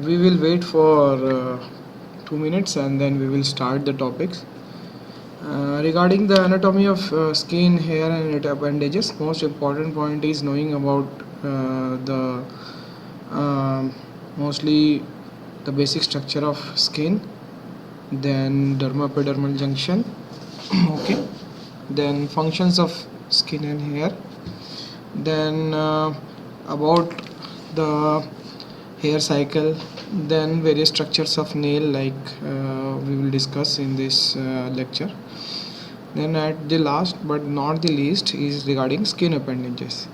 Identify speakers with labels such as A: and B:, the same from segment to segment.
A: We will wait for 2 minutes and then we will start the topics. Regarding the anatomy of skin, hair, and its appendages, most important point is knowing about the mostly the basic structure of skin, then dermoepidermal junction, okay, then functions of skin and hair, then about the hair cycle, then various structures of nail like we will discuss in this lecture. Then at the last but not the least is regarding skin appendages.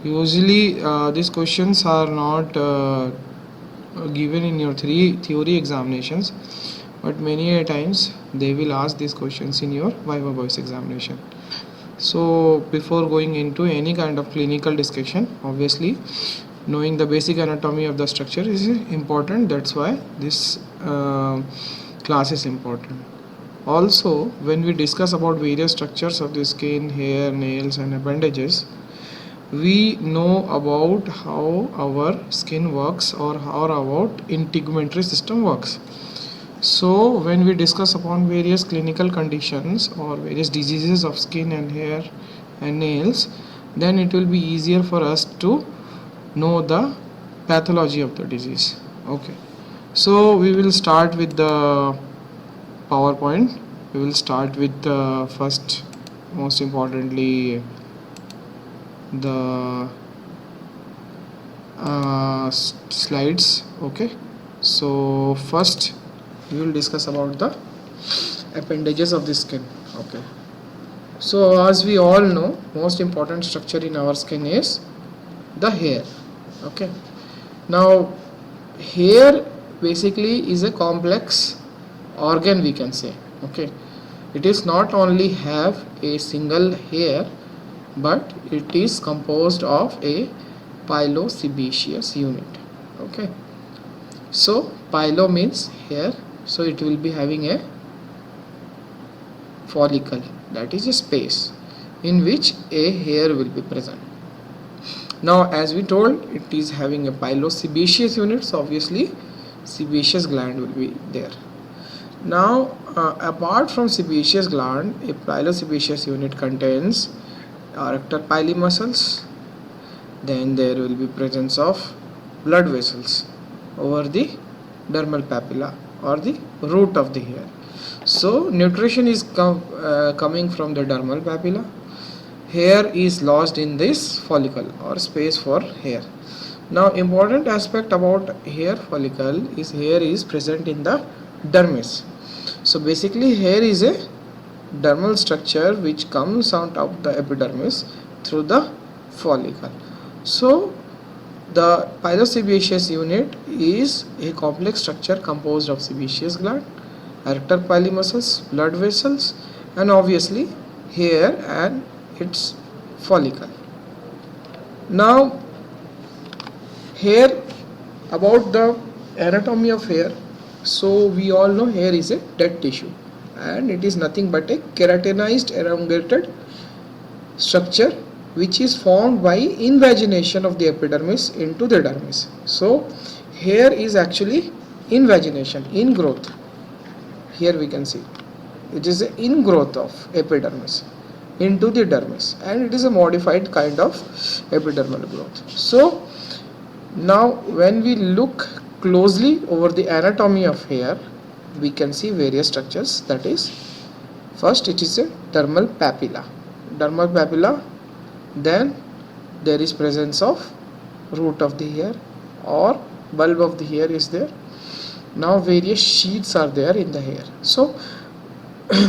A: Usually these questions are not given in your theory examinations, but many a times they will ask these questions in your viva voice examination. So before going into any kind of clinical discussion, obviously knowing the basic anatomy of the structure is important. That's why this class is important. Also, when we discuss about various structures of the skin, hair, nails, and appendages, we know about how our skin works or how our integumentary system works. So when we discuss upon various clinical conditions or various diseases of skin and hair and nails, then it will be easier for us to know the pathology of the disease. Okay, so we will start with the PowerPoint. We will start with the first, most importantly, the slides. Okay, so first we will discuss about the appendages of the skin. Okay, so as we all know, most important structure in our skin is the hair. Okay, now hair basically is a complex organ, we can say. Okay, it is not only have a single hair, but it is composed of a pilosebaceous unit. Okay, so pilo means hair, so it will be having a follicle, that is a space in which a hair will be present. Now as we told, it is having a pilosebaceous unit, so obviously sebaceous gland will be there. Now apart from sebaceous gland, a pilosebaceous unit contains arrector pili muscles, then there will be presence of blood vessels over the dermal papilla or the root of the hair. So nutrition is coming from the dermal papilla. Hair is lodged in this follicle or space for hair. Now important aspect about hair follicle is hair is present in the dermis. So basically hair is a dermal structure which comes out of the epidermis through the follicle. So the pilosebaceous unit is a complex structure composed of sebaceous gland, arrector pili muscles, blood vessels, and obviously hair and its follicle. Now hair, about the anatomy of hair. So we all know hair is a dead tissue and it is nothing but a keratinized elongated structure which is formed by invagination of the epidermis into the dermis. So hair is actually invagination, ingrowth. Here we can see it is an ingrowth of epidermis into the dermis, and it is a modified kind of epidermal growth. So now when we look closely over the anatomy of hair, we can see various structures. That is, first it is a dermal papilla. Dermal papilla, then there is presence of root of the hair or bulb of the hair is there. Now various sheaths are there in the hair. So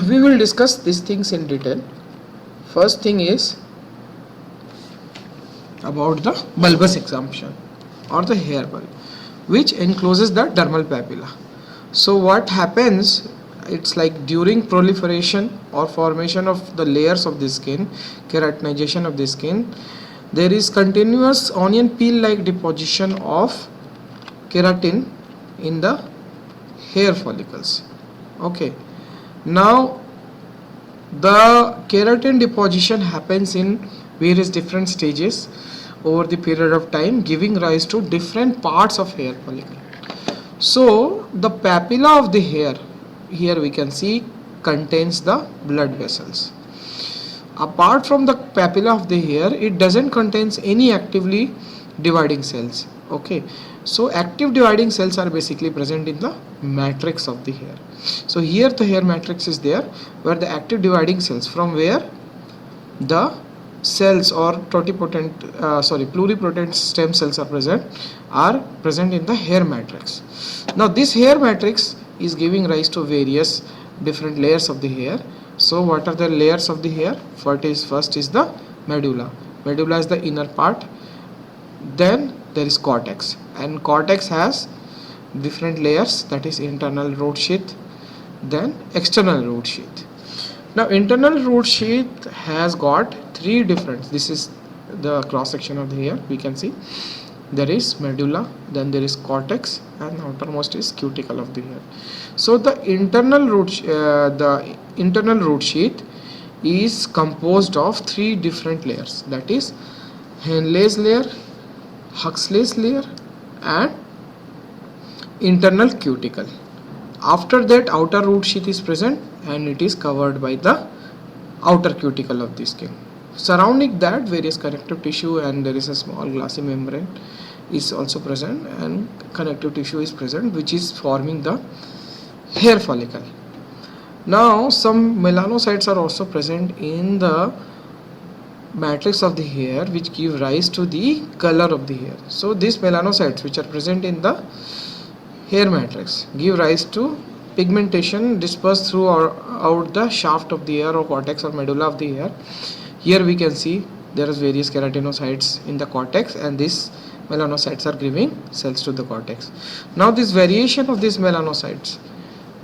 A: we will discuss these things in detail. First thing is about the bulbous exumption or the hair bulb, which encloses the dermal papilla. So what happens, it's like during proliferation or formation of the layers of the skin, keratinization of the skin, there is continuous onion peel like deposition of keratin in the hair follicles. Okay, now the keratin deposition happens in various different stages. over the period of time, giving rise to different parts of hair follicle. So the papilla of the hair, here we can see, contains the blood vessels. Apart from the papilla of the hair, it doesn't contains any actively dividing cells. Okay, so active dividing cells are basically present in the matrix of the hair. So here the hair matrix is there, where the active dividing cells, from where the cells or pluripotent stem cells are present in the hair matrix. Now this hair matrix is giving rise to various different layers of the hair. So what are the layers of the hair? First is the medulla. Medulla is the inner part. Then there is cortex, and cortex has different layers, that is internal root sheath, then external root sheath. Now internal root sheath has got three different, this is the cross section of the hair, we can see there is medulla, then there is cortex, and outermost is cuticle of the hair. So the internal root sheath is composed of three different layers, that is Henle's layer, Huxley's layer, and internal cuticle. After that, outer root sheath is present and it is covered by the outer cuticle of the skin. Surrounding that, various connective tissue, and there is a small glassy membrane is also present, and connective tissue is present, which is forming the hair follicle. Now some melanocytes are also present in the matrix of the hair, which give rise to the color of the hair. So these melanocytes, which are present in the hair matrix, give rise to pigmentation dispersed throughout the shaft of the hair or cortex or medulla of the hair. Here we can see there is various keratinocytes in the cortex, and these melanocytes are giving cells to the cortex. Now this variation of these melanocytes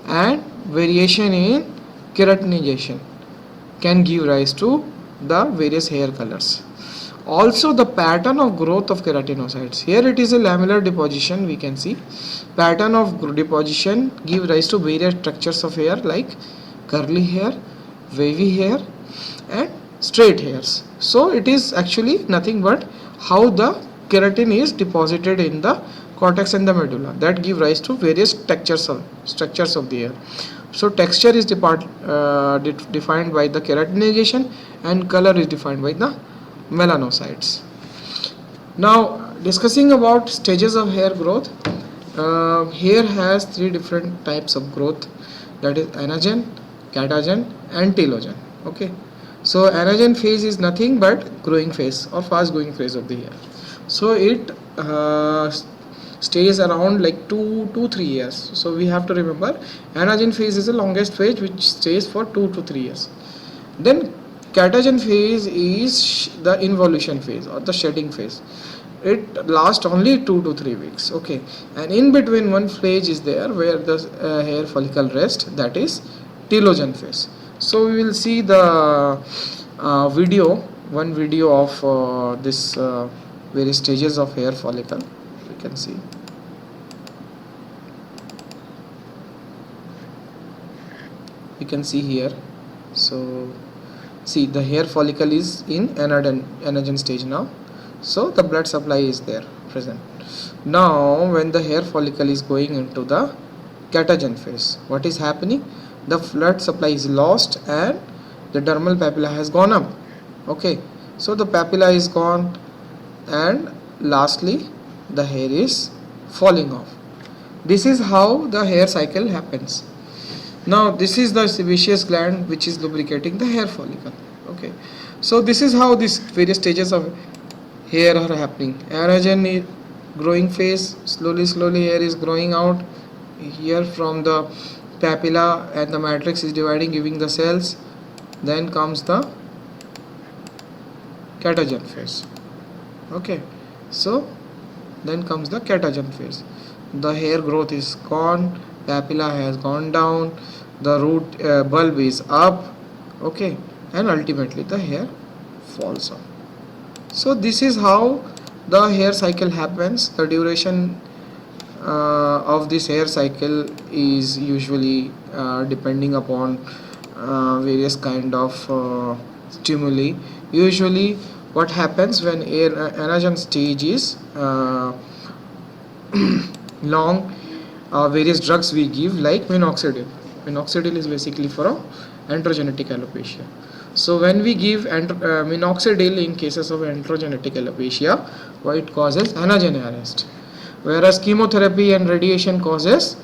A: and variation in keratinization can give rise to the various hair colors. Also the pattern of growth of keratinocytes, here it is a lamellar deposition, we can see pattern of deposition give rise to various structures of hair like curly hair, wavy hair, and straight hairs. So it is actually nothing but how the keratin is deposited in the cortex and the medulla that give rise to various structures of the hair. So texture is defined by the keratinization, and color is defined by the melanocytes. Now discussing about stages of hair growth, hair has three different types of growth, that is anagen, catagen, and telogen. Okay, so anagen phase is nothing but growing phase or fast growing phase of the hair. So it stays around like 2 to 3 years. So we have to remember anagen phase is the longest phase, which stays for 2 to 3 years. Then catagen phase is the involution phase or the shedding phase. It lasts only 2 to 3 weeks. Okay, and in between one phase is there where the hair follicle rests, that is telogen phase. So we will see the one video of this various stages of hair follicle. We can see. You can see here. So see, the hair follicle is in anagen stage now. So the blood supply is there present. Now when the hair follicle is going into the catagen phase, what is happening? The blood supply is lost and the dermal papilla has gone up. Okay, so the papilla is gone, and lastly the hair is falling off. This is how the hair cycle happens. Now this is the sebaceous gland which is lubricating the hair follicle. Okay, so this is how these various stages of hair are happening. Anagen is growing phase, slowly hair is growing out here from the papilla, and the matrix is dividing, giving the cells. Then comes the catagen phase. Okay, so then comes the catagen phase. The hair growth is gone, papilla has gone down, the root bulb is up. Okay, and ultimately the hair falls off. So this is how the hair cycle happens. The duration of this hair cycle is usually depending upon various kind of stimuli. Usually what happens when anagen stage is long, various drugs we give like minoxidil. Minoxidil is basically for androgenetic alopecia. So when we give minoxidil in cases of androgenetic alopecia, it causes anagen arrest, whereas chemotherapy and radiation causes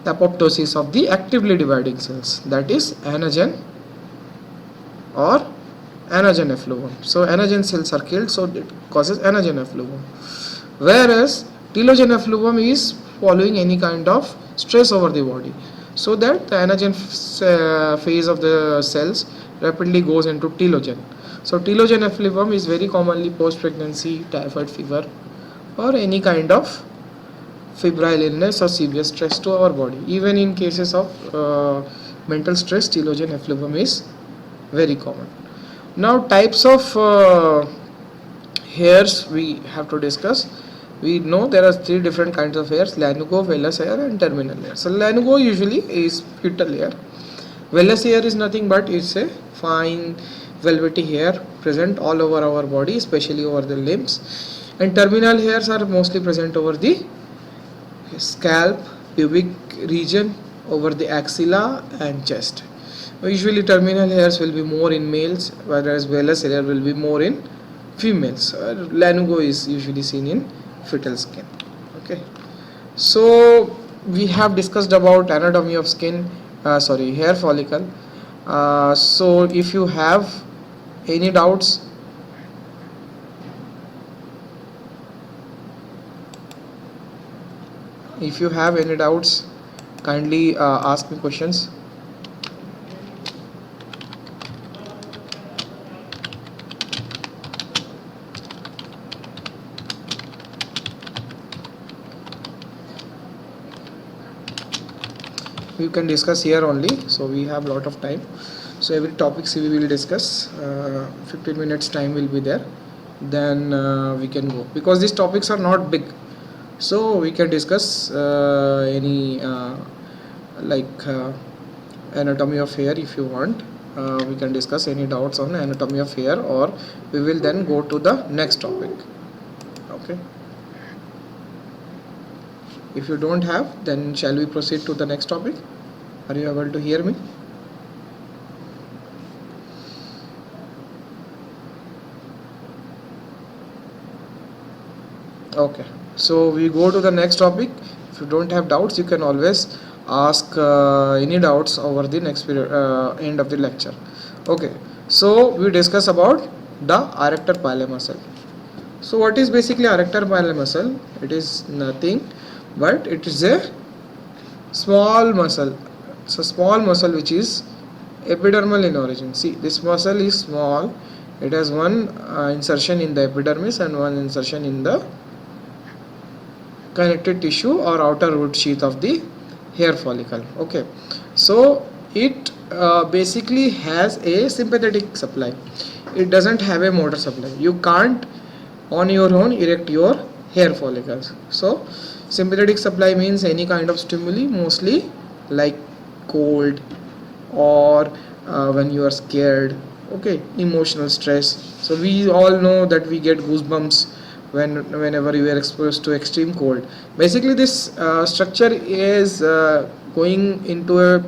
A: apoptosis of the actively dividing cells, that is anagen or anagen effluvium. So anagen cells are killed, so it causes anagen effluvium, whereas telogen effluvium is following any kind of stress over the body, so that the anagen phase of the cells rapidly goes into telogen. So telogen effluvium is very commonly post pregnancy typhoid fever or any kind of febrile illness or severe stress to our body. Even in cases of mental stress, telogen effluvium is very common. Now types of hairs we have to discuss. We know there are three different kinds of hairs: lanugo, vellus hair and terminal hair. So lanugo usually is fetal hair. Vellus hair is nothing but it's a fine velvety hair present all over our body, especially over the limbs, and terminal hairs are mostly present over the scalp, pubic region, over the axilla and chest. Usually terminal hairs will be more in males, whereas vellus hair will be more in females. Lanugo is usually seen in fetal skin. Okay, so we have discussed about anatomy of skin, hair follicle. So if you have any doubts, kindly ask me questions. We can discuss here only, so we have lot of time. So every topics we will discuss, 15 minutes time will be there, then we can go, because these topics are not big, so we can discuss any anatomy of hair. If you want, we can discuss any doubts on anatomy of hair, or we will then go to the next topic. Okay, if you don't have, then shall we proceed to the next topic? Are you able to hear me? Okay, so we go to the next topic. If you don't have doubts, you can always ask any doubts over the next period, end of the lecture. Okay, so we discuss about the arrector pili muscle. So what is basically arrector pili muscle? It is nothing but it is a small muscle. It's a small muscle which is epidermal in origin. See, this muscle is small. It has one insertion in the epidermis and one insertion in the connective tissue or outer root sheath of the hair follicle. Okay, so it basically has a sympathetic supply. It doesn't have a motor supply. You can't on your own erect your hair follicles. So sympathetic supply means any kind of stimuli, mostly like cold or when you are scared. Okay, emotional stress. So we all know that we get goosebumps whenever you are exposed to extreme cold. Basically this structure is going into a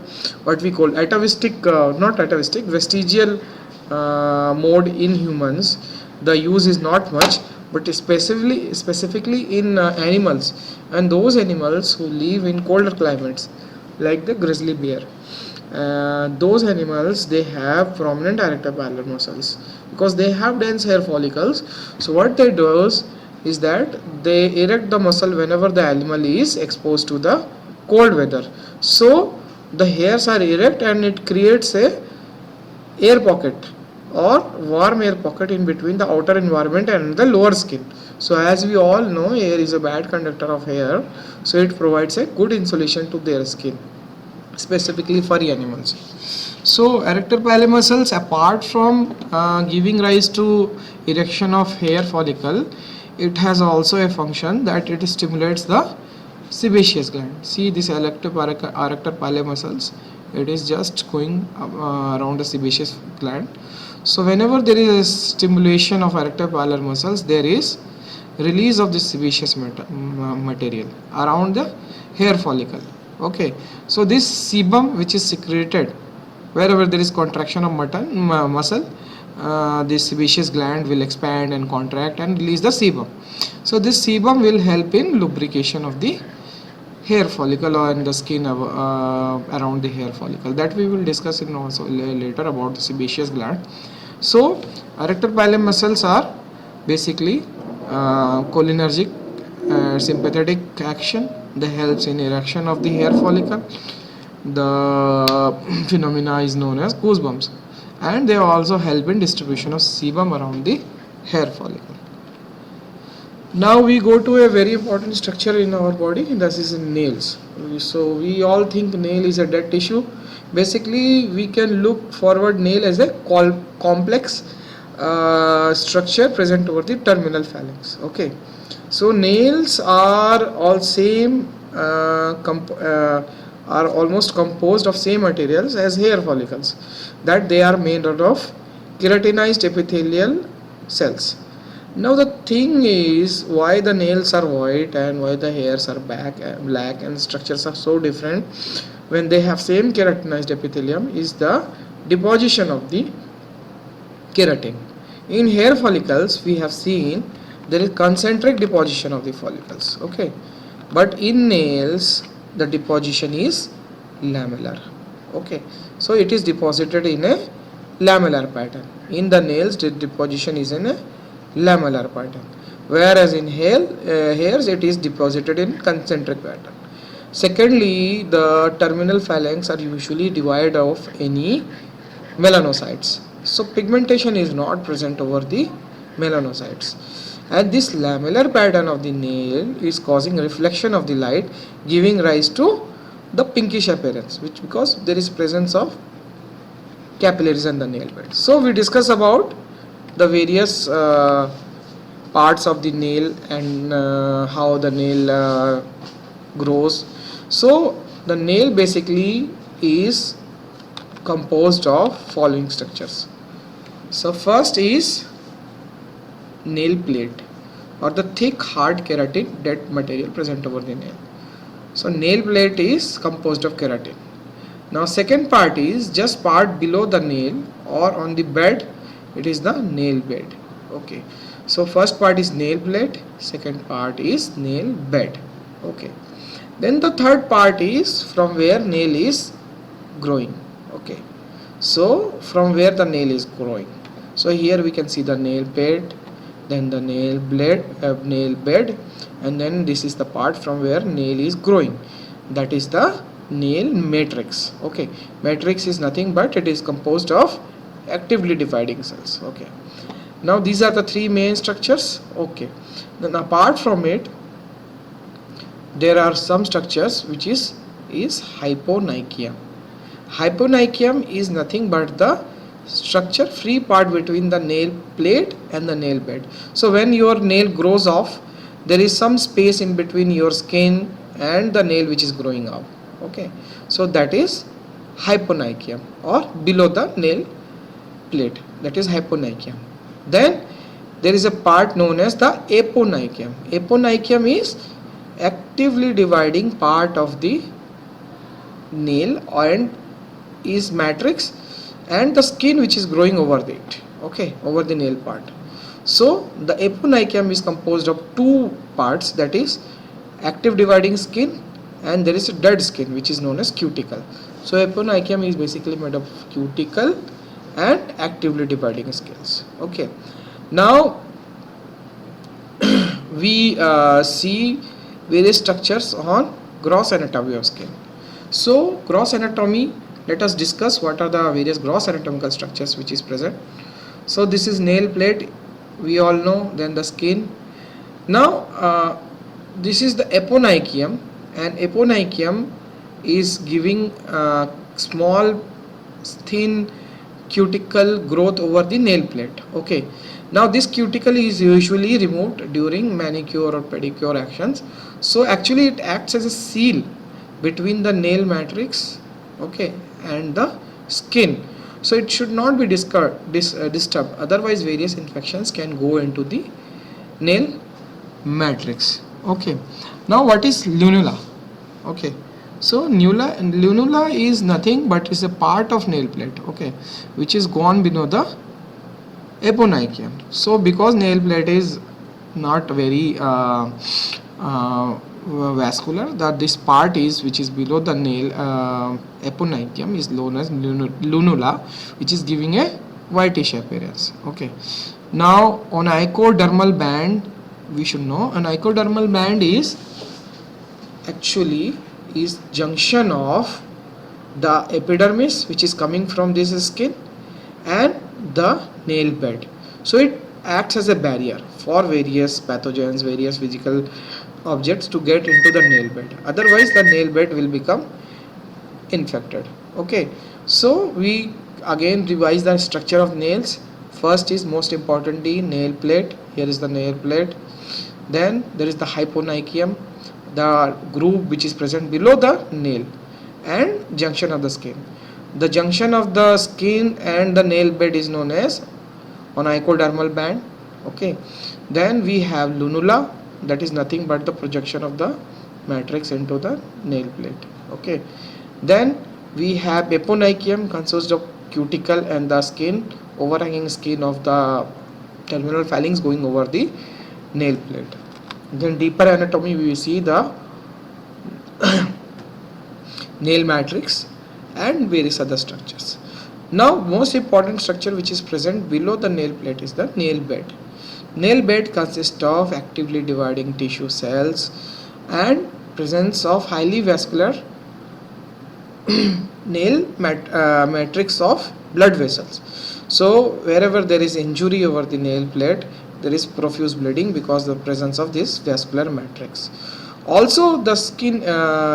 A: what we call vestigial mode in humans. The use is not much, but specifically in animals, and those animals who live in colder climates like the grizzly bear. Those animals, they have prominent arrector pili muscles because they have dense hair follicles. So what they do is that they erect the muscle whenever the animal is exposed to the cold weather. So the hairs are erect and it creates a air pocket or warm air pocket in between the outer environment and the lower skin. So as we all know, air is a bad conductor of hair, so it provides a good insulation to their skin, specifically furry animals. So arrector pili muscles, apart from giving rise to erection of hair follicle, it has also a function that it stimulates the sebaceous gland. See this arrector pili muscles, it is just going around the sebaceous gland. So whenever there is a stimulation of erector pili muscles, there is release of this sebaceous material around the hair follicle. Okay, so this sebum which is secreted wherever there is contraction of muscle, this sebaceous gland will expand and contract and release the sebum. So this sebum will help in lubrication of the hair follicle or in the skin around the hair follicle. That we will discuss in also later about the sebaceous gland. So erector pili muscles are basically cholinergic sympathetic action. They helps in erection of the hair follicle. The phenomena is known as goosebumps, and they also help in distribution of sebum around the hair follicle. Now we go to a very important structure in our body, that is in nails. So we all think nail is a dead tissue. Basically we can look forward nail as a complex structure present over the terminal phalanx. Okay, so nails are all same are almost composed of same materials as hair follicles, that they are made out of keratinized epithelial cells. Now the thing is, why the nails are white and why the hairs are black and structures are so different when they have same keratinized epithelium is the deposition of the keratin. In hair follicles we have seen there is concentric deposition of the follicles, okay, but in nails the deposition is lamellar. Okay, so it is deposited in a lamellar pattern. In the nails the deposition is in a lamellar pattern, whereas in hairs it is deposited in concentric pattern. Secondly, the terminal phalanx are usually devoid of any melanocytes, so pigmentation is not present over the melanocytes, and this lamellar pattern of the nail is causing reflection of the light, giving rise to the pinkish appearance, which because there is presence of capillaries in the nail bed. So we discuss about the various parts of the nail and how the nail grows. So the nail basically is composed of following structures. So first is nail plate, or the thick hard keratin dead material present over the nail. So nail plate is composed of keratin. Now second part is just part below the nail or on the bed, it is the nail bed. Okay, so first part is nail plate, second part is nail bed. Okay, then the third part is from where nail is growing. Okay, so from where the nail is growing, so here we can see the nail bed, then the nail bed, and then this is the part from where nail is growing, that is the nail matrix. Okay, matrix is nothing but it is composed of actively dividing cells. Okay, now these are the three main structures. Okay, then apart from it there are some structures which is hyponychium. Hyponychium is nothing but the structure free part between the nail plate and the nail bed. So when your nail grows off, there is some space in between your skin and the nail which is growing out. Okay, so that is hyponychium, or below the nail plate, that is hyponychium. Then there is a part known as the aponychium. Aponychium is actively dividing part of the nail and is matrix and the skin which is growing over it. Okay, over the nail part. So the aponychium is composed of two parts, that is active dividing skin and there is a dead skin which is known as cuticle. So aponychium is basically made of cuticle and actively dividing scales. Okay, now we see various structures on gross anatomy of skin. So gross anatomy, let us discuss what are the various gross anatomical structures which is present. So this is nail plate, we all know, then the skin. Now this is the aponychium, and aponychium is giving small thin cuticle growth over the nail plate. Okay, now this cuticle is usually removed during manicure or pedicure actions. So actually it acts as a seal between the nail matrix, okay, and the skin. So it should not be disturbed, otherwise various infections can go into the nail matrix. Okay, now what is lunula? Okay, so lunula is nothing but is a part of nail plate, okay, which is gone below the aponychium. So because nail plate is not very vascular, that this part is which is below the nail aponychium is known as lunula, which is giving a whitish appearance. Okay, now on icodermal band, we should know an icodermal band is actually is junction of the epidermis, which is coming from this skin, and the nail bed. So it acts as a barrier for various pathogens, various physical objects to get into the nail bed. Otherwise the nail bed will become infected. Okay, so we again revise the structure of nails. First is most importantly nail plate. Here is the nail plate. Then there is the hyponychium, the groove which is present below the nail, and junction of the skin. The junction of the skin and the nail bed is known as onychodermal band. Okay, then we have lunula, that is nothing but the projection of the matrix into the nail plate. Okay, then we have aponychium, consists of cuticle and the skin, overhanging skin of the terminal phalanx going over the nail plate. Then deeper anatomy, we will see the nail matrix and various other structures. Now most important structure which is present below the nail plate is the nail bed. Nail bed consists of actively dividing tissue cells and presence of highly vascular nail matrix of blood vessels. So wherever there is injury over the nail plate, there is profuse bleeding because of the presence of this vascular matrix. Also the skin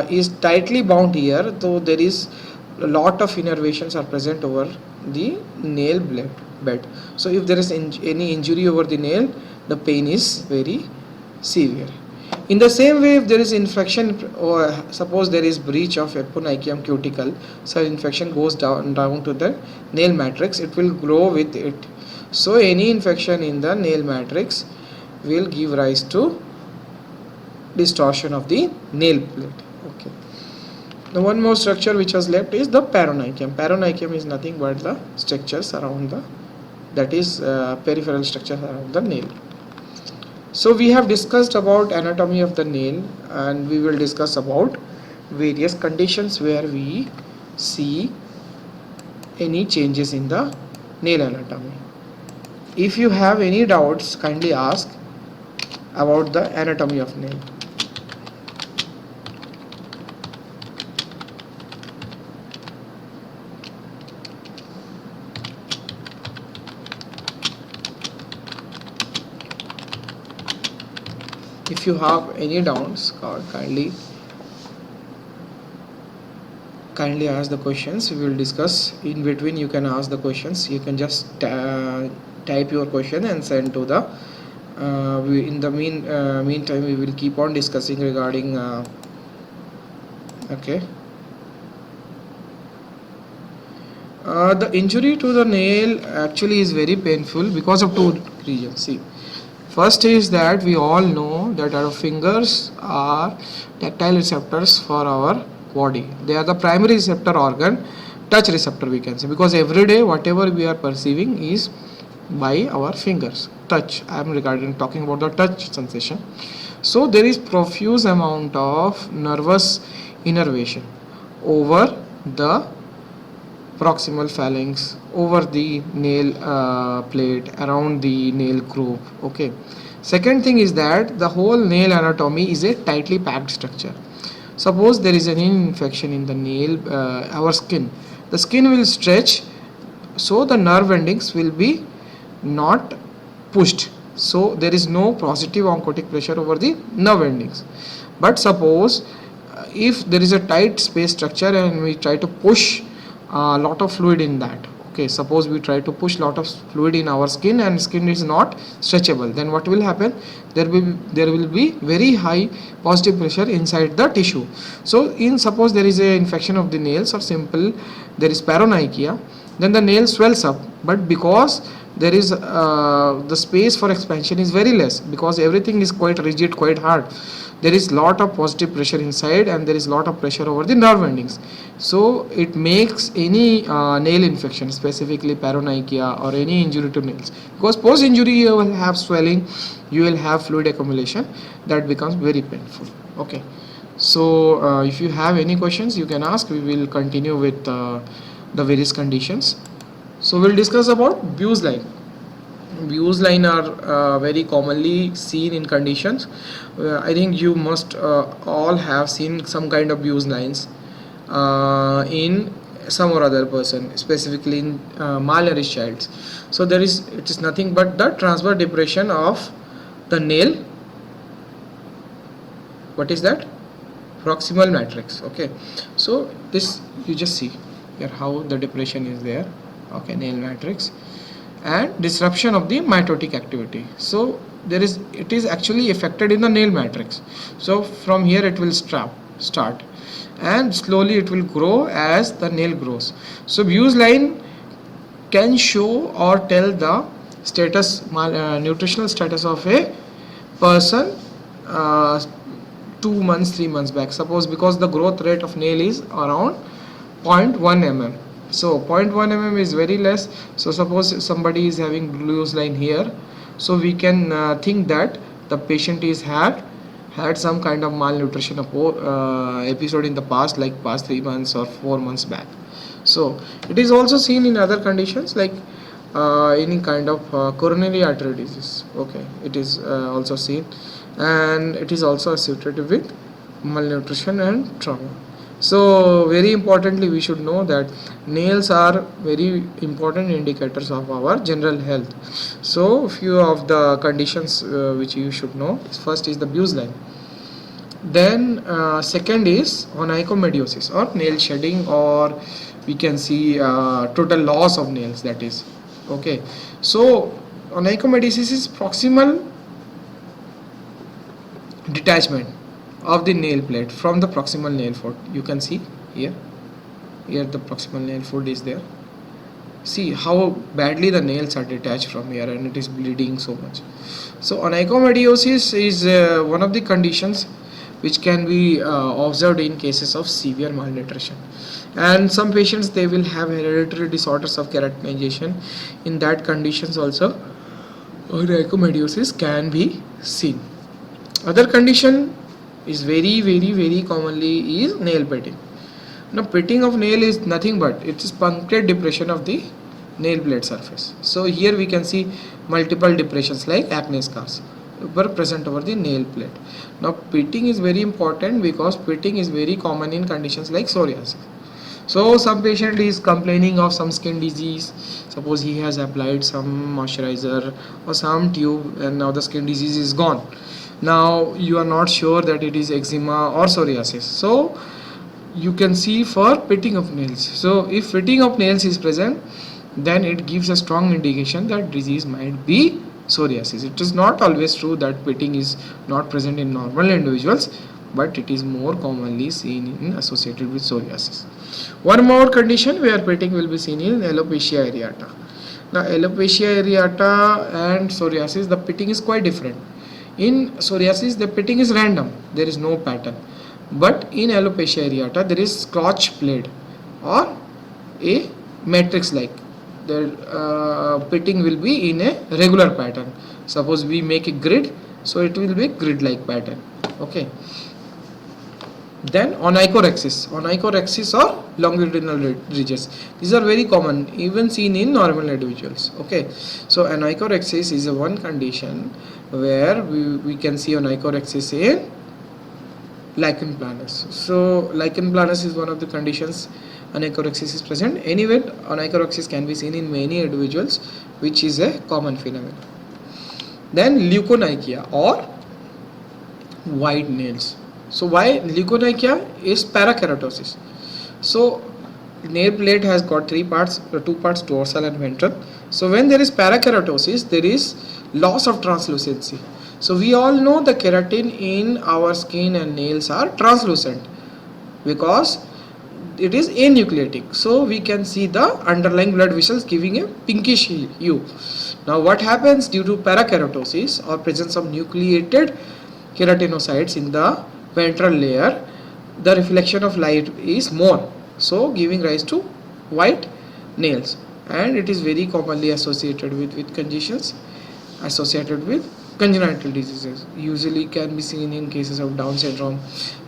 A: is tightly bound here, though there is a lot of innervations are present over the nail bed. So if there is any injury over the nail, the pain is very severe. In the same way, if there is infection, or suppose there is breach of aponychium cuticle, so infection goes down to the nail matrix, it will grow with it. So any infection in the nail matrix will give rise to distortion of the nail plate. Okay. The one more structure which was left is the paronychium. Paronychium is nothing but the structures around the, that is peripheral structure around the nail. So we have discussed about anatomy of the nail, and we will discuss about various conditions where we see any changes in the nail anatomy. If you have any doubts, kindly ask about the anatomy of nail. If you have any doubts, kindly ask the questions. We will discuss in between. You can ask the questions. You can just type your question and send to the in the meantime we will keep on discussing regarding okay, the injury to the nail actually is very painful because of two reasons. See, first is that we all know that our fingers are tactile receptors for our body. They are the primary receptor organ, touch receptor we can say, because every day whatever we are perceiving is by our fingers. Touch, I am talking about the touch sensation. So there is profuse amount of nervous innervation over the proximal phalanx, over the nail plate, around the nail groove. Okay. Second thing is that the whole nail anatomy is a tightly packed structure. Suppose there is an infection in the nail, our skin. The skin will stretch, so the nerve endings will be not pushed. So there is no positive oncotic pressure over the nerve endings. But suppose if there is a tight space structure and we try to push a lot of fluid in that, okay, suppose we try to push lot of fluid in our skin and skin is not stretchable, then what will happen? There will be very high positive pressure inside the tissue. So in suppose there is a infection of the nails, or simple there is paronychia, then the nail swells up, but because there is the space for expansion is very less, because everything is quite rigid, quite hard, there is lot of positive pressure inside and there is lot of pressure over the nerve endings, so it makes any nail infection, specifically paronychia or any injury to nails, because post injury you will have swelling, you will have fluid accumulation, that becomes very painful. Okay, so if you have any questions you can ask, we will continue with the various conditions. So we'll discuss about Bewes line. Bewes line are very commonly seen in conditions. I think you must all have seen some kind of Bewes lines in some or other person, specifically in malnourished childs. So it is nothing but the transverse depression of the nail. What is that? Proximal matrix. Okay, so this you just see here how the depression is there. Okay, nail matrix, and disruption of the mitotic activity. So it is actually affected in the nail matrix. So from here it will start and slowly it will grow as the nail grows. So Bewes line can show or tell the nutritional status of a person 2 months, 3 months back. Suppose because the growth rate of nail is around 0.1 mm. So 0.1 mm is very less. So suppose somebody is having Bewes line here, so we can think that the patient is had some kind of malnutrition episode in the past, like past 3 months or 4 months back. So it is also seen in other conditions like any kind of coronary artery disease. Okay, it is also seen, and it is also associated with malnutrition and trauma. So very importantly, we should know that nails are very important indicators of our general health. So few of the conditions which you should know. First is the Bewes line. Then second is onychomediosis or nail shedding, or we can see total loss of nails, that is. Okay, so onychomediosis is proximal detachment of the nail plate from the proximal nail foot. You can see here the proximal nail foot is there. See how badly the nails are detached from here and it is bleeding so much. So onychomediosis is one of the conditions which can be observed in cases of severe malnutrition, and some patients they will have hereditary disorders of keratinization. In that conditions also onychomediosis can be seen. Other condition is very commonly is nail pitting. Now pitting of nail is nothing but it is punctate depression of the nail plate surface. So here we can see multiple depressions like acne scars were present over the nail plate. Now pitting is very important because pitting is very common in conditions like psoriasis. So some patient is complaining of some skin disease. Suppose he has applied some moisturizer or some tube and now the skin disease is gone. Now you are not sure that it is eczema or psoriasis. So you can see for pitting of nails. So if pitting of nails is present, then it gives a strong indication that disease might be psoriasis. It is not always true that pitting is not present in normal individuals, but it is more commonly seen in associated with psoriasis. One more condition where pitting will be seen in alopecia areata. Now alopecia areata and psoriasis, the pitting is quite different. In psoriasis the pitting is random, there is no pattern, but in alopecia areata there is scotch plate or a matrix like. The pitting will be in a regular pattern. Suppose we make a grid, so it will be grid like pattern. Okay, then onychorexis or longitudinal ridges, these are very common, even seen in normal individuals. Okay, so onychorexis is a one condition where we can see onychorexis in lichen planus. So lichen planus is one of the conditions onychorexis is present. Anyway, onychorexis can be seen in many individuals, which is a common phenomenon. Then leukonychia or white nails. So why leukonychia is parakeratosis. So nail plate has got two parts, dorsal and ventral. So when there is parakeratosis, there is loss of translucency. So we all know the keratin in our skin and nails are translucent because it is anucleatic, so we can see the underlying blood vessels giving a pinkish hue. Now what happens due to parakeratosis or presence of nucleated keratinocytes in the ventral layer, the reflection of light is more, so giving rise to white nails, and it is very commonly associated with conditions associated with congenital diseases. Usually can be seen in cases of Down syndrome.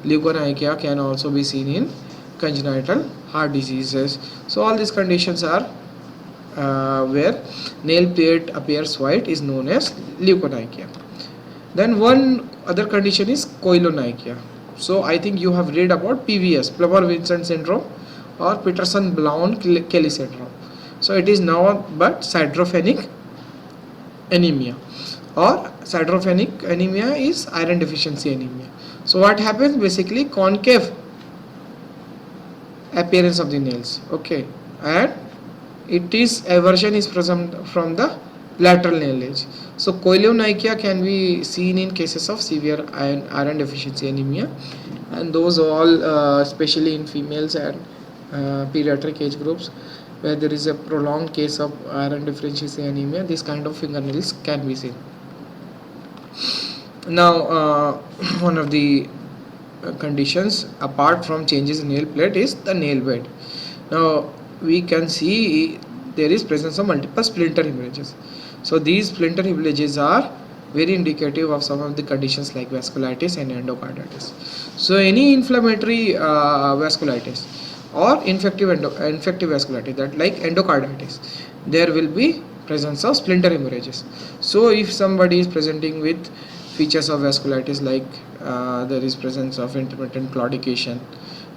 A: Leukonychia can also be seen in congenital heart diseases. So all these conditions are where nail plate appears white is known as leukonychia. Then one other condition is koilonychia. So I think you have read about PVS, Plummer-Vinson syndrome, or Peterson-Blount-Kelly syndrome. So it is now but siderophenic anemia, or siderophenic anemia is iron deficiency anemia. So what happens, basically concave appearance of the nails, okay, and it is aversion is present from the lateral nail edge. So koilonychia can be seen in cases of severe iron deficiency anemia, and those all especially in females and pediatric age groups where there is a prolonged case of iron deficiency anemia, this kind of fingernails can be seen. Now one of the conditions apart from changes in nail plate is the nail bed. Now we can see there is presence of multiple splinter hemorrhages. So these splinter hemorrhages are very indicative of some of the conditions like vasculitis and endocarditis. So any inflammatory vasculitis or infective vasculitis, that like endocarditis, there will be presence of splinter hemorrhages. So if somebody is presenting with features of vasculitis like there is presence of intermittent claudication,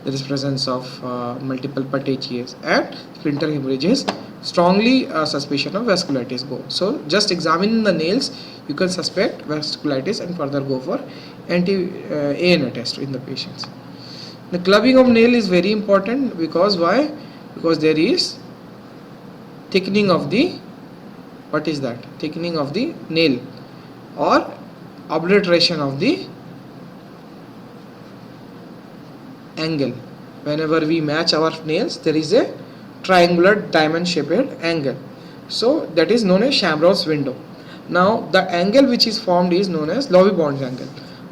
A: there is presence of multiple petechiae and splinter hemorrhages, strongly suspicion of vasculitis go. So just examine the nails, you can suspect vasculitis and further go for anti-ANA test in the patients. The clubbing of nail is very important because why? Because there is thickening of the, what is that? Thickening of the nail or obliteration of the angle. Whenever we match our nails, there is a triangular diamond shaped angle. So that is known as Shamro's window. Now the angle which is formed is known as Lovey-Bond's angle.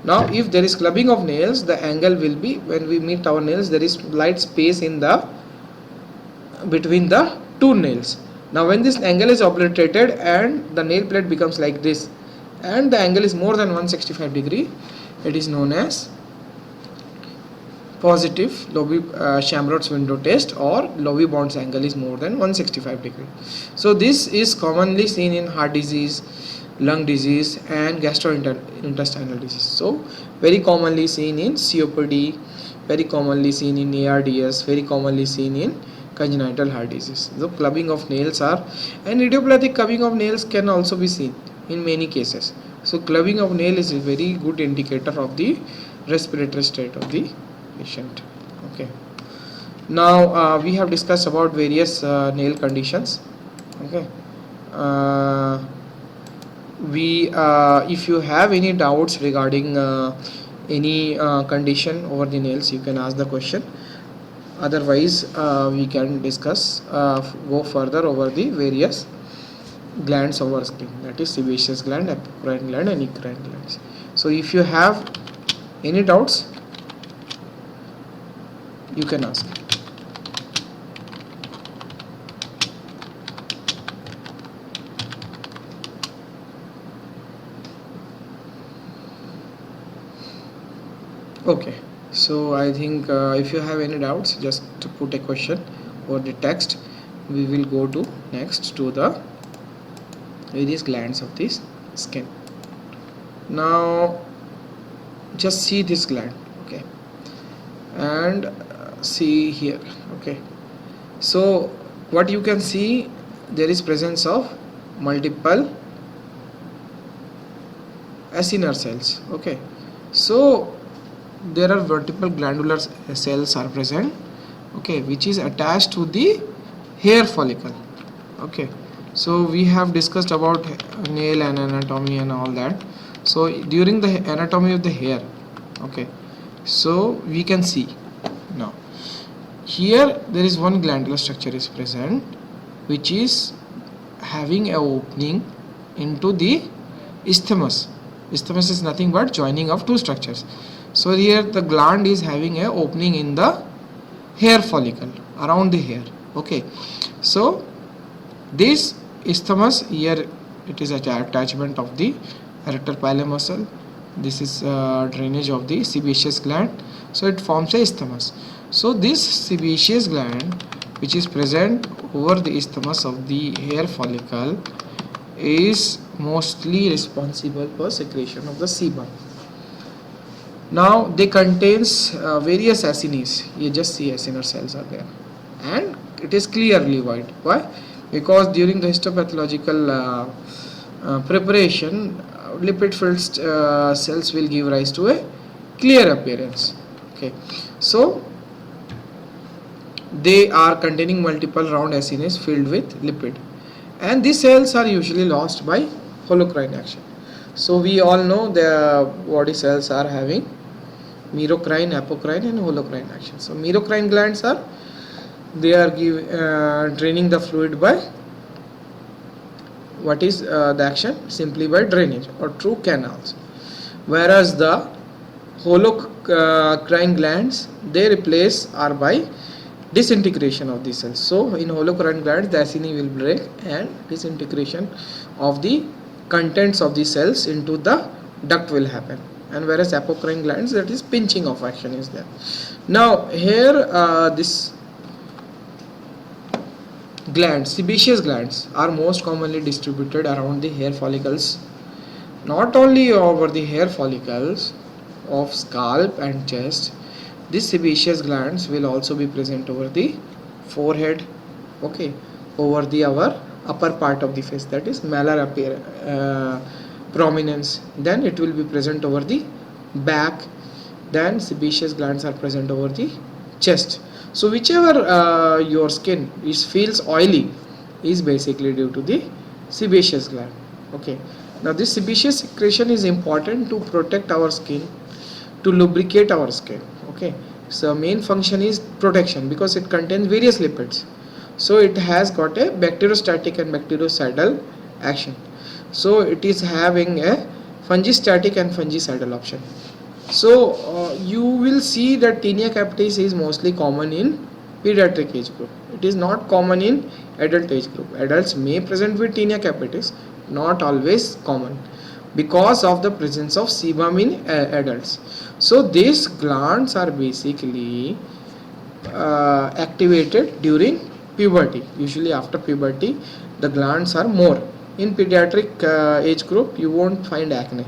A: Now if there is clubbing of nails, the angle will be, when we meet our nails, there is slight space in the between the two nails. Now when this angle is obliterated and the nail plate becomes like this and the angle is more than 165 degree, it is known as positive Shamro's window test, or Lovey-Bond's angle is more than 165 degree. So this is commonly seen in heart disease, lung disease and gastrointestinal disease. So very commonly seen in COPD, very commonly seen in ARDS, very commonly seen in congenital heart disease. So clubbing of nails are, and idiopathic clubbing of nails can also be seen in many cases. So clubbing of nail is a very good indicator of the respiratory state of the patient. Okay. Now we have discussed about various nail conditions. Okay. If you have any doubts regarding any condition over the nails, you can ask the question. Otherwise we can discuss go further over the various glands of our skin, that is sebaceous gland, apocrine gland and eccrine glands. So if you have any doubts, you can ask. Okay, so I think if you have any doubts, just to put a question or the text. We will go to next to the various glands of this skin. Now just see this gland, okay, and see here. Okay, so what you can see, there is presence of multiple acinar cells. Okay, so there are vertical glandular cells are present, okay, which is attached to the hair follicle. Okay, so we have discussed about nail and anatomy and all that. So during the anatomy of the hair, okay, so we can see now Here there is one glandular structure is present which is having a opening into the isthmus. Isthmus is nothing but joining of two structures. So here the gland is having a opening in the hair follicle around the hair. Okay, so this isthmus, here it is attachment of the erector pili muscle. This is drainage of the sebaceous gland, so it forms a isthmus. So this sebaceous gland which is present over the isthmus of the hair follicle is mostly responsible for secretion of the sebum. Now they contains various acinins. You just see acinar cells are there, and it is clearly white. Why? Because during the histopathological preparation, lipid filled cells will give rise to a clear appearance. Okay, so they are containing multiple round acinins filled with lipid, and these cells are usually lost by holocrine action. So we all know the body cells are having merocrine, apocrine and holocrine action. So merocrine glands are draining the fluid by what is the action? Simply by drainage or through canals. Whereas the holocrine glands, they replace are by disintegration of the cells. So in holocrine glands the acini will break and disintegration of the contents of the cells into the duct will happen, and whereas apocrine glands, that is pinching of action is there. Now here this glands, sebaceous glands, are most commonly distributed around the hair follicles, not only over the hair follicles of scalp and chest. These sebaceous glands will also be present over the forehead, okay, over the our upper part of the face, that is malar prominence. Then it will be present over the back. Then sebaceous glands are present over the chest. So whichever your skin feels oily is basically due to the sebaceous gland. Okay. Now this sebaceous secretion is important to protect our skin, to lubricate our skin. Okay. So main function is protection because it contains various lipids. So it has got a bacteriostatic and bactericidal action. So it is having a fungistatic and fungicidal option. So you will see that tinea capitis is mostly common in pediatric age group. It is not common in adult age group. Adults may present with tinea capitis, not always common because of the presence of sebum in adults. So these glands are basically activated during puberty. Usually after puberty the glands are more. In pediatric age group you won't find acne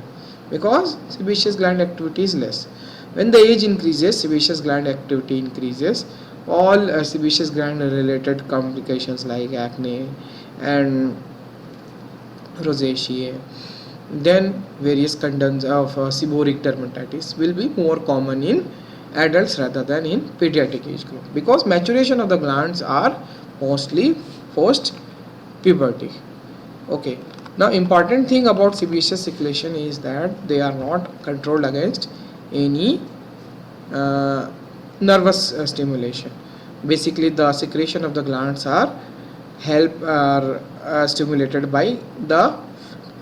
A: because sebaceous gland activity is less. When the age increases, sebaceous gland activity increases. All sebaceous gland related complications like acne and rosacea, then various conditions of seborrheic dermatitis will be more common in adults rather than in pediatric age group because maturation of the glands are mostly post puberty. Okay. Now important thing about sebaceous secretion is that they are not controlled against any nervous stimulation. Basically the secretion of the glands are stimulated by the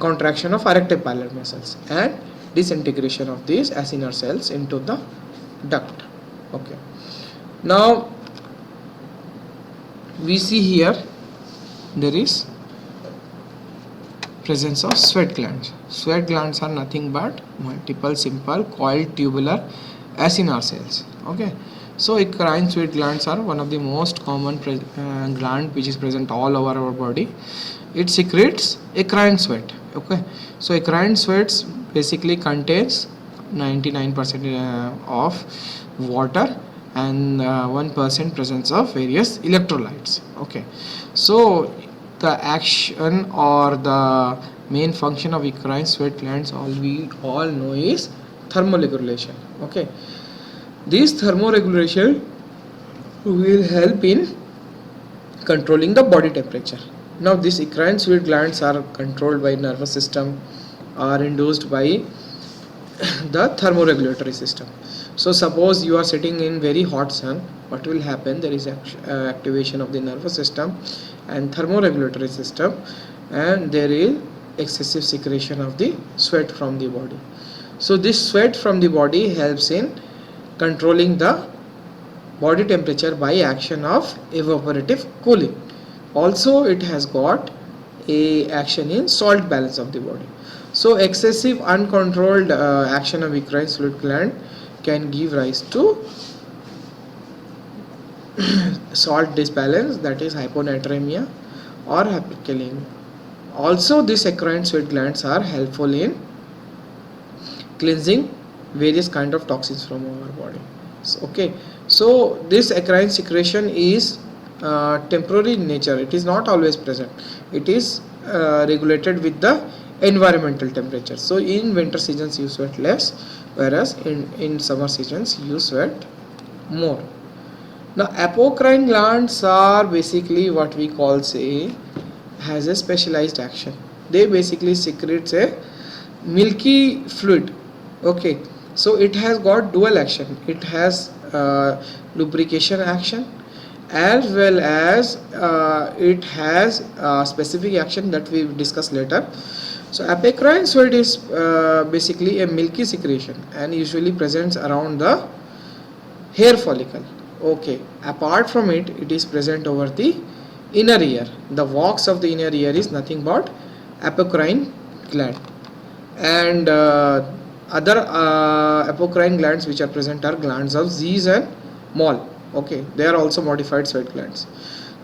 A: contraction of erectopelvic muscles and disintegration of these acinar cells into the duct. Okay. Now we see here there is presence of sweat glands. Sweat glands are nothing but multiple simple coiled tubular acinar cells. Okay. So eccrine sweat glands are one of the most common gland which is present all over our body. It secretes eccrine sweat. Okay. So eccrine sweats basically contains 99% of water and 1% presence of various electrolytes. Okay. So the action or the main function of eccrine sweat glands we all know is thermoregulation. Okay. This thermoregulation will help in controlling the body temperature. Now these eccrine sweat glands are controlled by nervous system, are induced by the thermoregulatory system. So suppose you are sitting in very hot sun, what will happen? There is activation of the nervous system and thermoregulatory system, and there is excessive secretion of the sweat from the body. So this sweat from the body helps in controlling the body temperature by action of evaporative cooling. Also it has got a action in salt balance of the body. So excessive uncontrolled action of eccrine fluid gland can give rise to salt disbalance, that is hyponatremia or hyperkalemia. Also these eccrine fluid glands are helpful in cleansing various kind of toxins from our body. So this eccrine secretion is temporary in nature. It is not always present. It is regulated with the environmental temperature. So in winter seasons you sweat less, whereas in summer seasons you sweat more. Now apocrine glands are basically what we call has a specialized action. They basically secretes a milky fluid. Okay, so it has got dual action. It has lubrication action, as well as it has specific action that we will discuss later. So apocrine fluid is basically a milky secretion and usually presents around the hair follicle. Okay, apart from it, it is present over the inner ear. The wax of the inner ear is nothing but apocrine gland, and other apocrine glands which are present are glands of Zeiss and Moll. Okay, they are also modified sweat glands.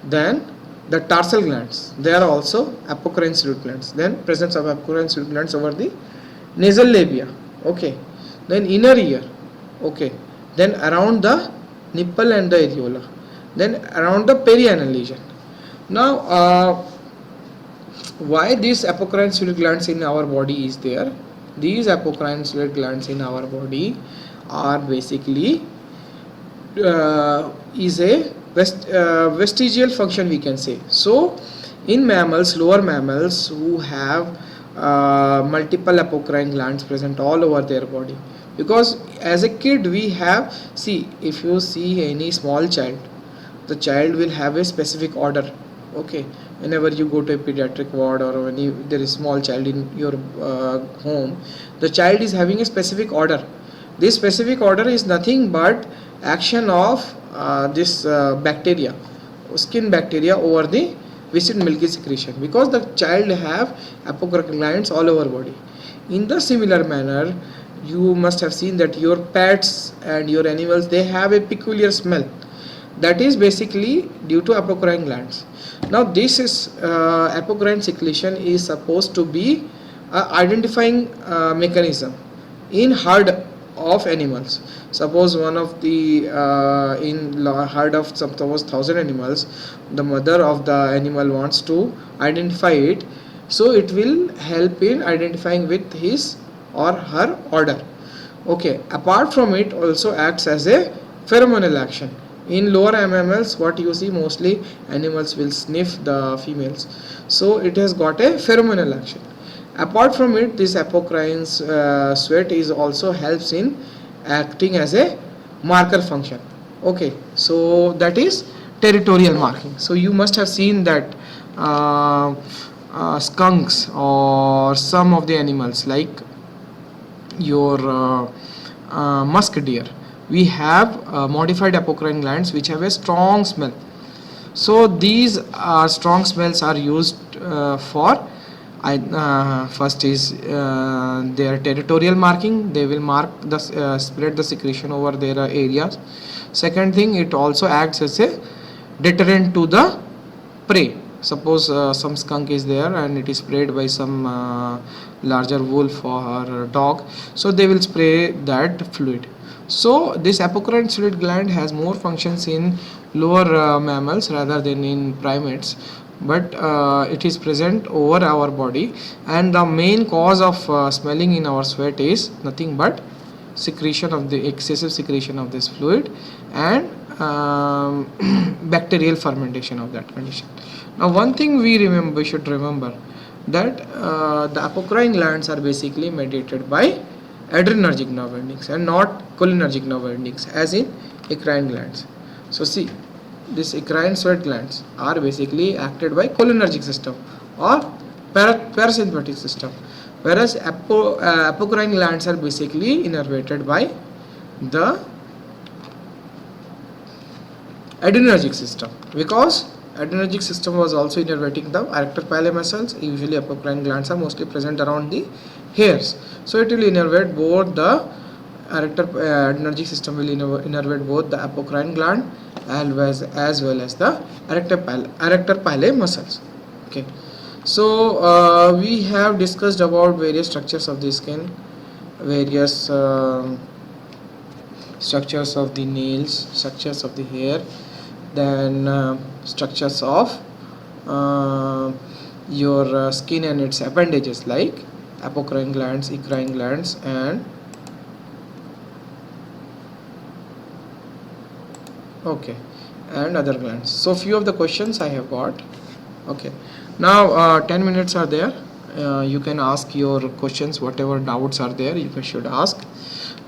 A: Then the tarsal glands, they are also apocrine fluid glands. Then presence of apocrine fluid glands over the nasal labia. Okay, then inner ear. Okay, then around the nipple and the areola, then around the perianal lesion. Now why these apocrine fluid glands in our body is there? These apocrine fluid glands in our body are basically is a vestigial function, we can say. So in mammals, lower mammals who have multiple apocrine glands present all over their body, because as a kid we have, see, if you see any small child, the child will have a specific order. Okay, whenever you go to a pediatric ward or when there is small child in your home, the child is having a specific order. This specific order is nothing but action of this bacteria, skin bacteria, over the viscid milky secretion, because the child have apocrine glands all over body. In the similar manner, you must have seen that your pets and your animals, they have a peculiar smell. That is basically due to apocrine glands. Now this is apocrine secretion is supposed to be identifying mechanism in herd of animals. Suppose one of the in herd of suppose 1,000 animals, the mother of the animal wants to identify it, so it will help in identifying with his or her order. Okay, apart from it also acts as a pheromonal action. In lower mammals, what you see, mostly animals will sniff the females, so it has got a pheromonal action. Apart from it, this apocrine sweat is also helps in acting as a marker function. Okay, so that is territorial marking. So you must have seen that skunks or some of the animals like your musk deer, we have modified apocrine glands which have a strong smell. So these strong smells are used for first is their territorial marking. They will mark the spread the secretion over their areas. Second thing, it also acts as a deterrent to the prey. Suppose some skunk is there and it is sprayed by some larger wolf or dog, so they will spray that fluid. So this apocrine fluid gland has more functions in lower mammals rather than in primates, but it is present over our body, and the main cause of smelling in our sweat is nothing but secretion of the excessive secretion of this fluid and bacterial fermentation of that condition. Now one thing we should remember that the apocrine glands are basically mediated by adrenergic nerve endings and not cholinergic nerve endings as in eccrine glands. So see, these eccrine sweat glands are basically acted by cholinergic system or parasympathetic system, whereas apocrine glands are basically innervated by the adrenergic system, because adrenergic system was also innervating the arrector pili muscles. Usually apocrine glands are mostly present around the hairs, so it will innervate both the adrenergic system will innervate both the apocrine gland as well as the arrector pili muscles. Okay, so we have discussed about various structures of the skin, various structures of the nails, structures of the hair, then structures of your skin and its appendages like apocrine glands, eccrine glands, and other glands. So few of the questions I have got. Okay, now 10 minutes are there. You can ask your questions, whatever doubts are there you should ask.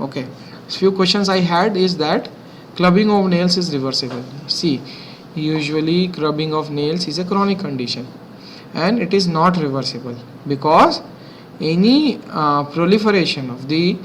A: Okay, few questions I had is that clubbing of nails is reversible. See, usually clubbing of nails is a chronic condition and it is not reversible, because any proliferation of the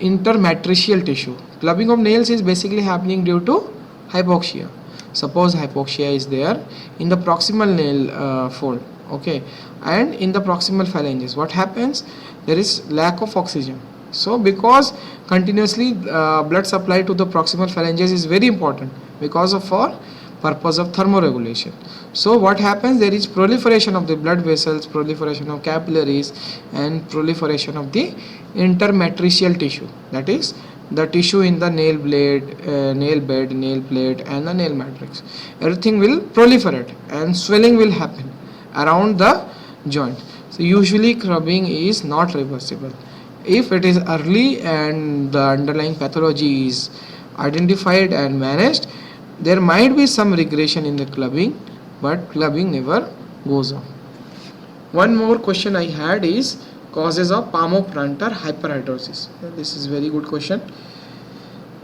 A: intermatricial tissue, clubbing of nails is basically happening due to hypoxia. Suppose hypoxia is there in the proximal nail fold, okay, and in the proximal phalanges, what happens? There is lack of oxygen. So because continuously blood supply to the proximal phalanges is very important because of for purpose of thermoregulation. So what happens? There is proliferation of the blood vessels, proliferation of capillaries, and proliferation of the intermatricial tissue, that is the tissue in the nail blade, nail bed, nail plate, and the nail matrix. Everything will proliferate and swelling will happen around the joint. So usually clubbing is not reversible. If it is early and the underlying pathology is identified and managed, there might be some regression in the clubbing, but clubbing never goes on. One more question I had is causes of palmoplantar hyperhidrosis. This is very good question.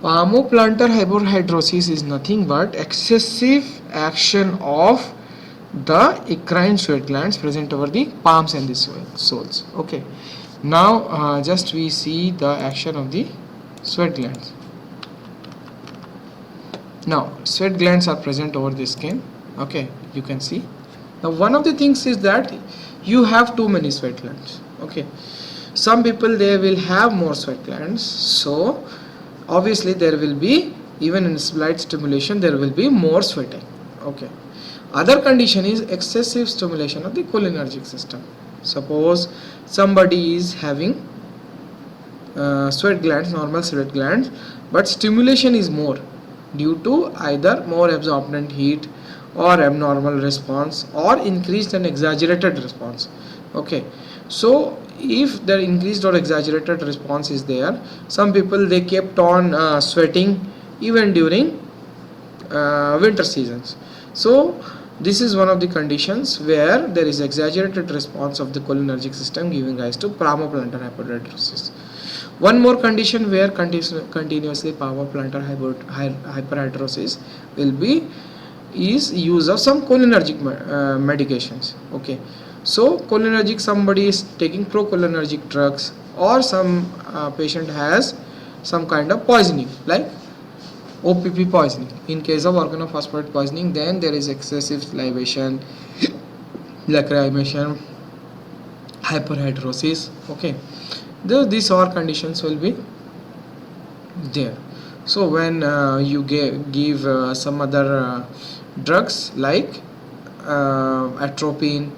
A: Palmoplantar hyperhidrosis is nothing but excessive action of the eccrine sweat glands present over the palms and the soles. Okay. Now just we see the action of the sweat glands. Now sweat glands are present over the skin. Okay, you can see. Now one of the things is that you have too many sweat glands. Okay, some people they will have more sweat glands, so obviously there will be, even in slight stimulation there will be more sweating. Okay, other condition is excessive stimulation of the cholinergic system. Suppose somebody is having sweat glands, normal sweat glands, but stimulation is more due to either more absorbent heat or abnormal response or increased and exaggerated response. Okay, so if the increased or exaggerated response is there, some people they kept on sweating even during winter seasons. So this is one of the conditions where there is exaggerated response of the cholinergic system giving rise to palmoplantar hyperhidrosis. One more condition where continuously palmoplantar hyperhidrosis will be is use of some cholinergic medications. Okay, so cholinergic, somebody is taking procholinergic drugs, or some patient has some kind of poisoning like OPP poisoning. In case of organophosphate poisoning, then there is excessive salivation, lacrimation, hyperhidrosis. Okay, these all conditions will be there. So when you give some other drugs like atropine,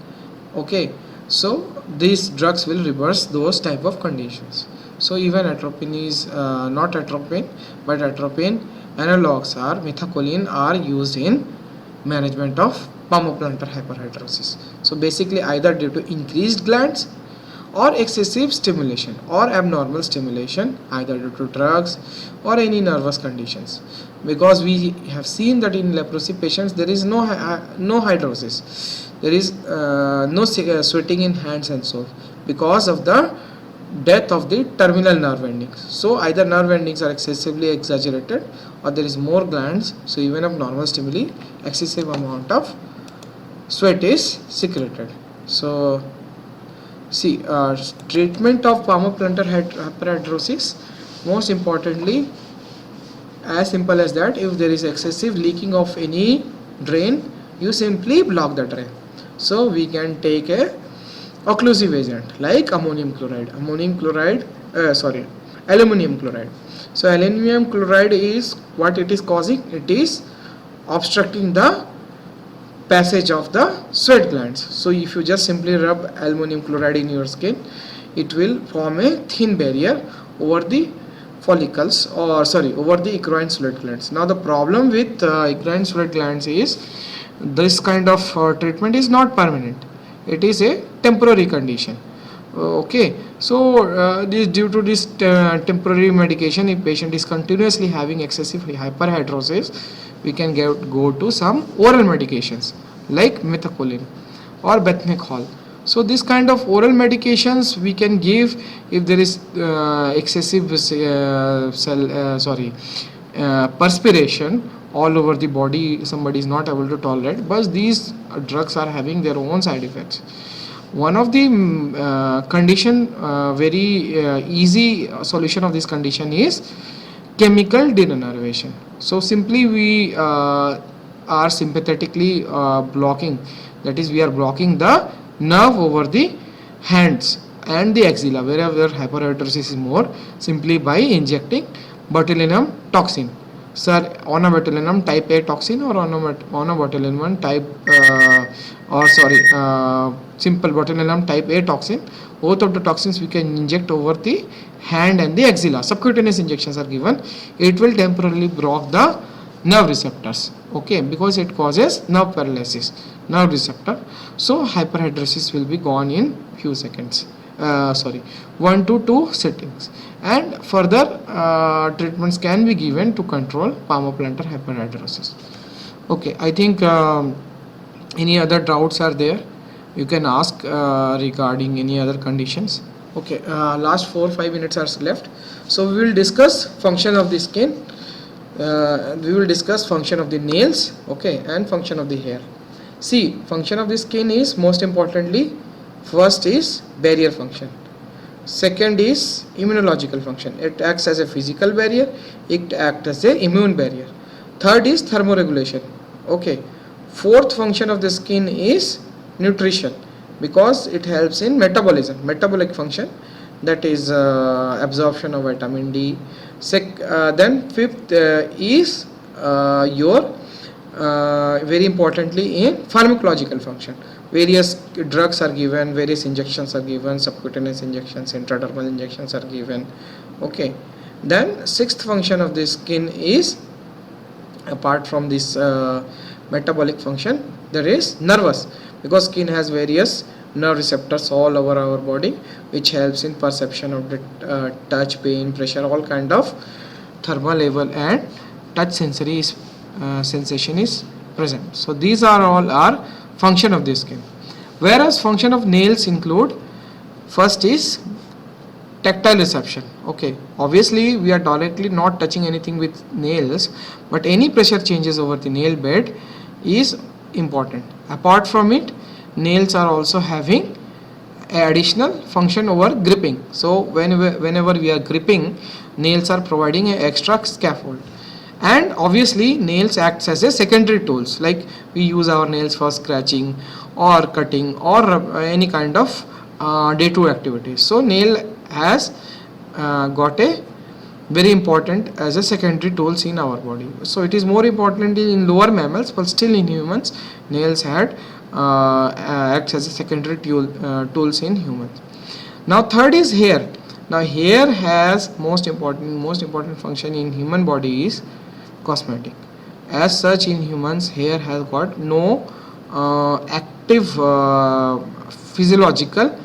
A: okay, so these drugs will reverse those type of conditions. So even atropine is not atropine, but atropine analogs are methacholine are used in management of palmoplantar hyperhidrosis. So basically either due to increased glands or excessive stimulation or abnormal stimulation, either due to drugs or any nervous conditions, because we have seen that in leprosy patients there is no hydrosis, there is no sweating in hands and so because of the death of the terminal nerve endings. So either nerve endings are excessively exaggerated or there is more glands. So even of normal stimuli, excessive amount of sweat is secreted. So see, treatment of palmoplantar hyperhidrosis, most importantly, as simple as that, if there is excessive leaking of any drain, you simply block the drain. So we can take a occlusive agent like aluminum chloride. So aluminum chloride is what it is causing? It is obstructing the passage of the sweat glands. So if you just simply rub aluminum chloride in your skin, it will form a thin barrier over the follicles, or sorry, over the eccrine sweat glands. Now the problem with eccrine sweat glands is this kind of treatment is not permanent. It is a temporary condition. Okay, so this due to this temporary medication, if patient is continuously having excessive hyperhidrosis, we can go to some oral medications like methaqualone or bethmecol. So this kind of oral medications we can give if there is excessive perspiration all over the body, somebody is not able to tolerate, but these drugs are having their own side effects. One of the very easy solution of this condition is chemical denervation. So simply we are sympathetically blocking, that is we are blocking the nerve over the hands and the axilla wherever hyperhidrosis is more, simply by injecting botulinum toxin. Sir, onabotulinum type A toxin or onabotulinum type simple botulinum type A toxin. Both of the toxins we can inject over the hand and the axilla. Subcutaneous injections are given. It will temporarily block the nerve receptors, okay, because it causes nerve paralysis, nerve receptor. So hyperhidrosis will be gone in few seconds. 1 to 2 sittings, and further treatments can be given to control palmoplantar hyperhidrosis. Okay, I think any other doubts are there, you can ask regarding any other conditions. Okay, last 4-5 minutes are left, so we will discuss function of the skin, we will discuss function of the nails, okay, and function of the hair. See, function of the skin is most importantly, first is barrier function, second is immunological function, it acts as a physical barrier, it acts as a immune barrier, third is thermoregulation, okay, fourth function of the skin is nutrition, because it helps in metabolism, metabolic function, that is absorption of vitamin D. Then fifth is your very importantly in pharmacological function, various drugs are given, various injections are given, subcutaneous injections, intradermal injections are given, okay. Then sixth function of the skin is, apart from this metabolic function, there is nervous, because skin has various nerve receptors all over our body, which helps in perception of the touch, pain, pressure, all kind of thermal level and touch sensory is, sensation is present. So these are all are function of the skin. Whereas function of nails include, first is tactile reception, okay, obviously we are directly not touching anything with nails, but any pressure changes over the nail bed is important. Apart from it, nails are also having additional function over gripping. So whenever we are gripping, nails are providing an extra scaffold, and obviously nails acts as a secondary tools, like we use our nails for scratching or cutting or any kind of day-to-day activities. So nail has got a very important as a secondary tools in our body. So it is more important in lower mammals, but still in humans nails had acts as a secondary tools in humans. Now third is hair. Now hair has most important function in human body is cosmetic. As such, in humans hair has got no active physiological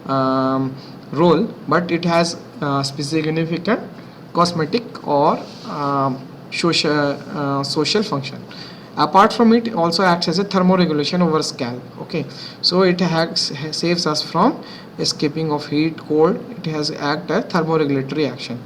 A: role, but it has significant cosmetic or social function. Apart from it also acts as a thermoregulation over scalp. Okay, so it saves us from escaping of heat, cold. It has act as thermoregulatory action.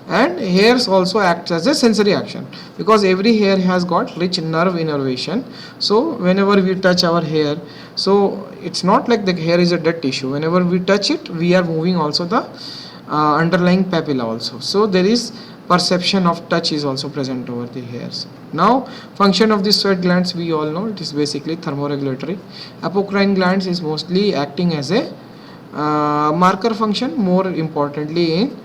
A: And hairs also acts as a sensory action, because every hair has got rich nerve innervation. So whenever we touch our hair, so it's not like the hair is a dead tissue. Whenever we touch it, we are moving also the underlying papilla also. So there is perception of touch is also present over the hairs. Now function of the sweat glands, we all know it is basically thermoregulatory. Apocrine glands is mostly acting as a marker function, more importantly in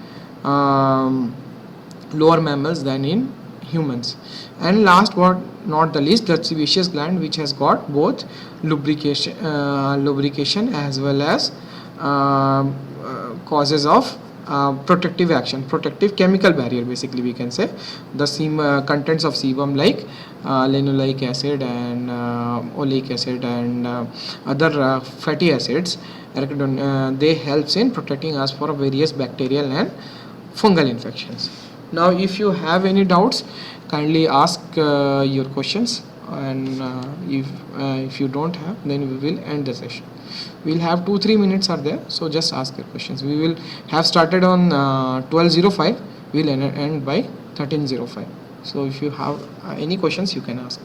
A: lower mammals than in humans. And last but not the least, the sebaceous gland, which has got both lubrication as well as causes of protective action, protective chemical barrier, basically we can say. The contents of sebum like linoleic acid and oleic acid and other fatty acids, they helps in protecting us for various bacterial and fungal infections. Now if you have any doubts, kindly ask your questions, and if you don't have, then we will end the session. We'll have 2-3 minutes are there, so just ask your questions. We will have started on 12:05, we'll end by 13:05. So if you have any questions, you can ask.